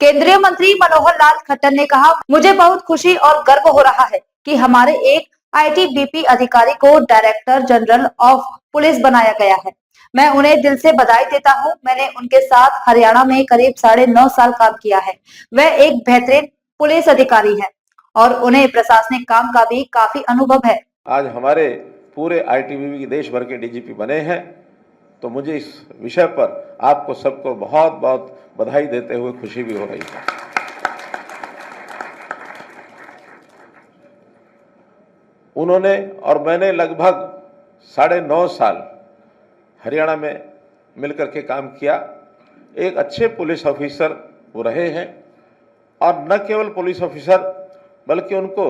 केंद्रीय मंत्री मनोहर लाल खट्टर ने कहा, मुझे बहुत खुशी और गर्व हो रहा है कि हमारे एक आईटीबीपी अधिकारी को डायरेक्टर जनरल ऑफ पुलिस बनाया गया है। मैं उन्हें दिल से बधाई देता हूं। मैंने उनके साथ हरियाणा में करीब 9.5 साल काम किया है। वह एक बेहतरीन पुलिस अधिकारी है और उन्हें प्रशासनिक काम का भी काफी अनुभव है। आज हमारे पूरे आईटीबीपी देश भर के डीजीपी बने हैं, तो मुझे इस विषय पर आपको सबको बहुत बहुत बधाई देते हुए खुशी भी हो रही है। उन्होंने और मैंने लगभग 9.5 साल हरियाणा में मिलकर के काम किया। एक अच्छे पुलिस ऑफिसर वो रहे हैं और न केवल पुलिस ऑफिसर बल्कि उनको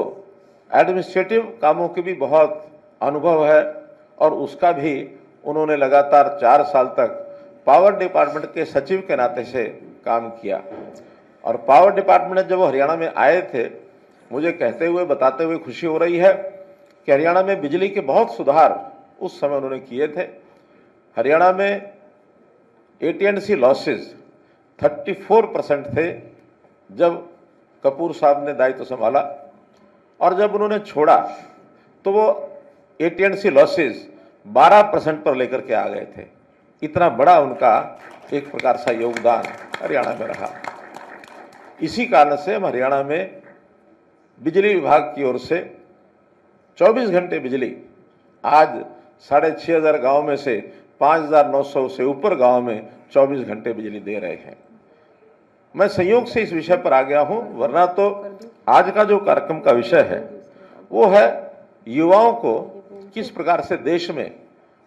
एडमिनिस्ट्रेटिव कामों की भी बहुत अनुभव है और उसका भी उन्होंने लगातार 4 साल तक पावर डिपार्टमेंट के सचिव के नाते से काम किया। और पावर डिपार्टमेंट जब वो हरियाणा में आए थे, मुझे कहते हुए बताते हुए खुशी हो रही है कि हरियाणा में बिजली के बहुत सुधार उस समय उन्होंने किए थे। हरियाणा में AT&C लॉसेस 34% थे जब कपूर साहब ने दायित्व संभाला, और जब उन्होंने छोड़ा तो वो AT&C लॉसेस 12% पर लेकर के आ गए थे। इतना बड़ा उनका एक प्रकार सा योगदान हरियाणा में रहा। इसी कारण से हम हरियाणा में बिजली विभाग की ओर से 24 घंटे बिजली आज 6,500 गाँव में से 5,900 से ऊपर गाँव में 24 घंटे बिजली दे रहे हैं। मैं संयोग से इस विषय पर आ गया हूं, वरना तो आज का जो कार्यक्रम का विषय है वो है युवाओं को किस प्रकार से देश में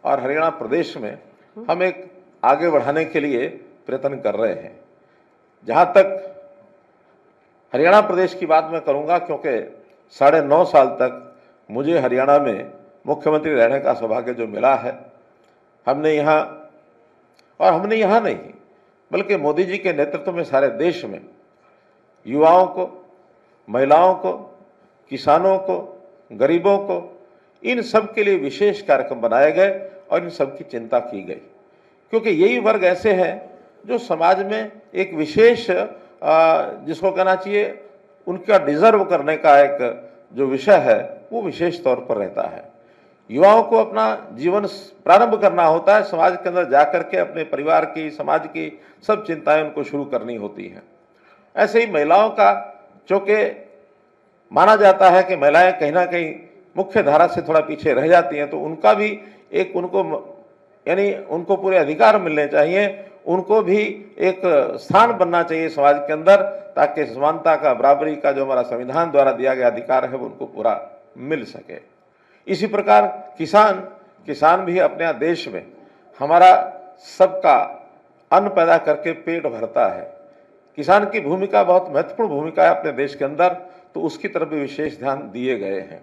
और हरियाणा प्रदेश में हम एक आगे बढ़ाने के लिए प्रयत्न कर रहे हैं। जहां तक हरियाणा प्रदेश की बात मैं करूंगा, क्योंकि 9.5 साल तक मुझे हरियाणा में मुख्यमंत्री रहने का सौभाग्य जो मिला है, हमने यहाँ नहीं बल्कि मोदी जी के नेतृत्व में सारे देश में युवाओं को, महिलाओं को, किसानों को, गरीबों को, इन सब के लिए विशेष कार्यक्रम बनाए गए और इन सब की चिंता की गई, क्योंकि यही वर्ग ऐसे हैं जो समाज में एक विशेष जिसको कहना चाहिए उनका डिजर्व करने का एक जो विषय है वो विशेष तौर पर रहता है। युवाओं को अपना जीवन प्रारंभ करना होता है, समाज के अंदर जाकर के अपने परिवार की, समाज की सब चिंताएं उनको शुरू करनी होती हैं। ऐसे ही महिलाओं का, चूँकि माना जाता है कि महिलाएं कहीं ना कहीं मुख्य धारा से थोड़ा पीछे रह जाती हैं, तो उनका भी एक उनको पूरे अधिकार मिलने चाहिए, उनको भी एक स्थान बनना चाहिए समाज के अंदर, ताकि समानता का, बराबरी का जो हमारा संविधान द्वारा दिया गया अधिकार है वो उनको पूरा मिल सके। इसी प्रकार किसान भी अपने देश में हमारा सबका अन्न पैदा करके पेट भरता है। किसान की भूमिका बहुत महत्वपूर्ण भूमिका है अपने देश के अंदर, तो उसकी तरफ भी विशेष ध्यान दिए गए हैं।